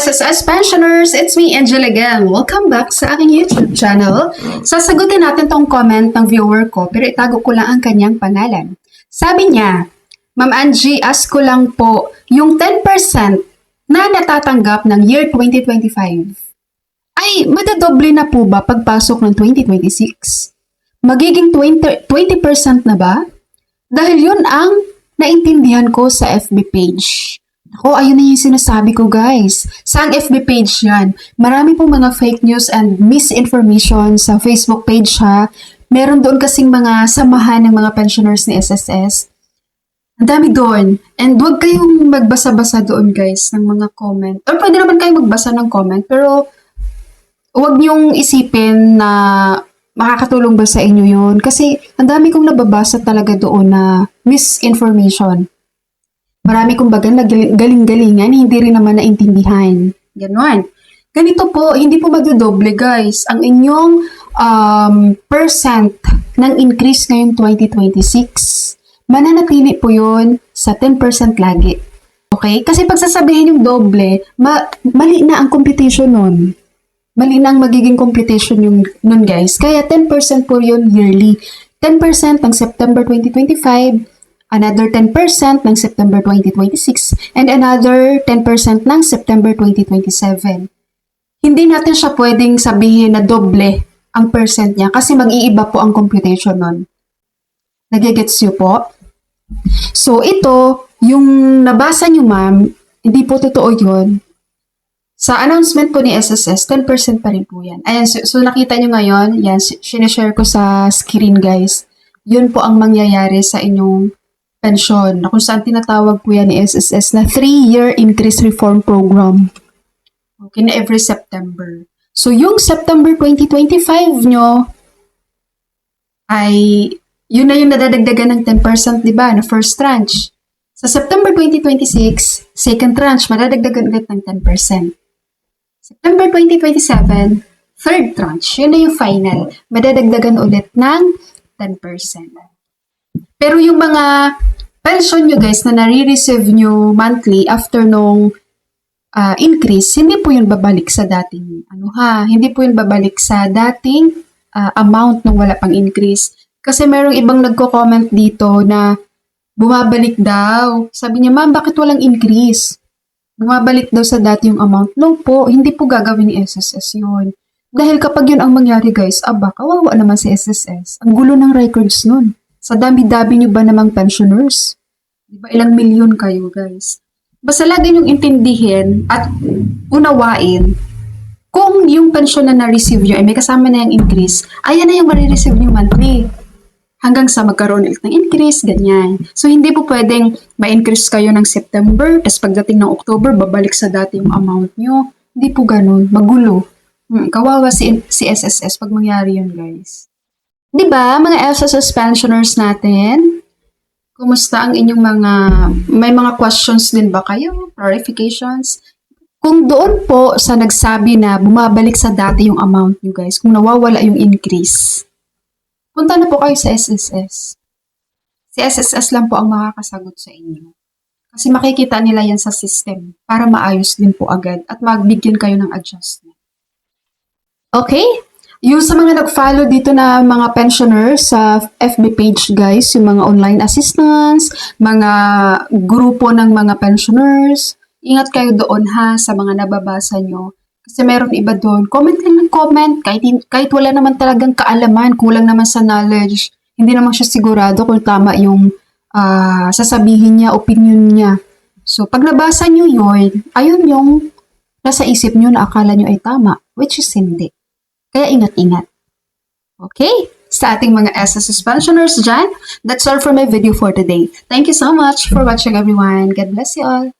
SSS pensioners, it's me, Angel again. Welcome back sa aking YouTube channel. Sasagutin natin tong comment ng viewer ko, pero itago ko lang ang kanyang pangalan. Sabi niya, Ma'am Angie, ask ko lang po, yung 10% na natatanggap ng year 2025, ay madadoble na po ba pagpasok ng 2026? Magiging 20% na ba? Dahil yun ang naintindihan ko sa FB page. Ako, ayun na yung sinasabi ko, guys. Saan FB page yan? Marami pong mga fake news and misinformation sa Facebook page, ha. Meron doon kasing mga samahan ng mga pensioners ni SSS. Ang dami doon. And huwag kayong magbasa-basa doon, guys, ng mga comment. Or pwede naman kayong magbasa ng comment, pero huwag niyong isipin na makakatulong ba sa inyo yun. Kasi ang dami kong nababasa talaga doon na misinformation. Marami kong baga na galing-galingan, hindi rin naman naintindihan. Ganon. Ganito po, hindi po magdodoble, guys. Ang inyong percent ng increase ngayong 2026, mananatili po yun sa 10% lagi. Okay? Kasi pag sasabihin yung doble, mali na ang computation nun. Mali na ang magiging computation yung nun, guys. Kaya 10% po yun yearly. 10% ng September 2025, another 10% ng September 2026, and another 10% ng September 2027. Hindi natin siya pwedeng sabihin na doble ang percent niya kasi mag-iiba po ang computation nun. Nagigets niyo po? So ito, yung nabasa niyo, ma'am, hindi po totoo yun. Sa announcement po ni SSS, 10% pa rin po yan. Ayan, so nakita niyo ngayon, yan, sinishare ko sa screen, guys. Yun po ang mangyayari sa inyong pensyon, na kung saan tinatawag po yan ni SSS na 3-year increase reform program. Okay, na every September. So, yung September 2025 nyo, ay, yun na yung nadadagdagan ng 10%, di ba, na first tranche. Sa September 2026, second tranche, madadagdagan ulit ng 10%. September 2027, third tranche, yun na yung final, madadagdagan ulit ng 10%. Pero yung mga pension nyo, guys, na nare-receive nyo monthly after nung increase, hindi po yun babalik sa dating, hindi po yun babalik sa dating amount nung wala pang increase. Kasi merong ibang nagko-comment dito na bumabalik daw. Sabi niya, ma'am, bakit walang increase? Bumabalik daw sa dati yung amount. No po, hindi po gagawin ni SSS yun. Dahil kapag yun ang mangyari, guys, kawawa naman si SSS. Ang gulo ng records nun. Sa dami-dami nyo ba namang pensioners? Diba ilang milyon kayo, guys? Basta lagi nyong intindihin at unawain kung yung pension na na-receive nyo ay may kasama na yung increase, ayan na yung marireceive nyo monthly. Hanggang sa magkaroon ulit ng increase, ganyan. So, hindi po pwedeng ma-increase kayo ng September, tapos pagdating ng October, babalik sa dati yung amount nyo. Hindi po ganun. Magulo. Kawawa si SSS pag mangyari yun, guys. Diba, mga SSS pensioners natin? Kumusta ang inyong may mga questions din ba kayo? Clarifications? Kung doon po sa nagsabi na bumabalik sa dati yung amount nyo, guys, kung nawawala yung increase, punta na po kayo sa SSS. Si SSS lang po ang makakasagot sa inyo. Kasi makikita nila yan sa system para maayos din po agad at magbigyan kayo ng adjustment. Okay? Yung sa mga nag-follow dito na mga pensioners sa FB page, guys, yung mga online assistants, mga grupo ng mga pensioners, ingat kayo doon, ha, sa mga nababasa nyo. Kasi meron iba doon. Comment lang ng comment. Kahit wala naman talagang kaalaman, kulang naman sa knowledge. Hindi naman siya sigurado kung tama yung sasabihin niya, opinion niya. So, pag nabasa nyo yun, ayun yung nasa isip nyo na akala nyo ay tama, which is hindi. Kaya ingat-ingat. Okay? Sa ating mga SSS pensioners dyan, that's all for my video for today. Thank you so much for watching, everyone. God bless you all.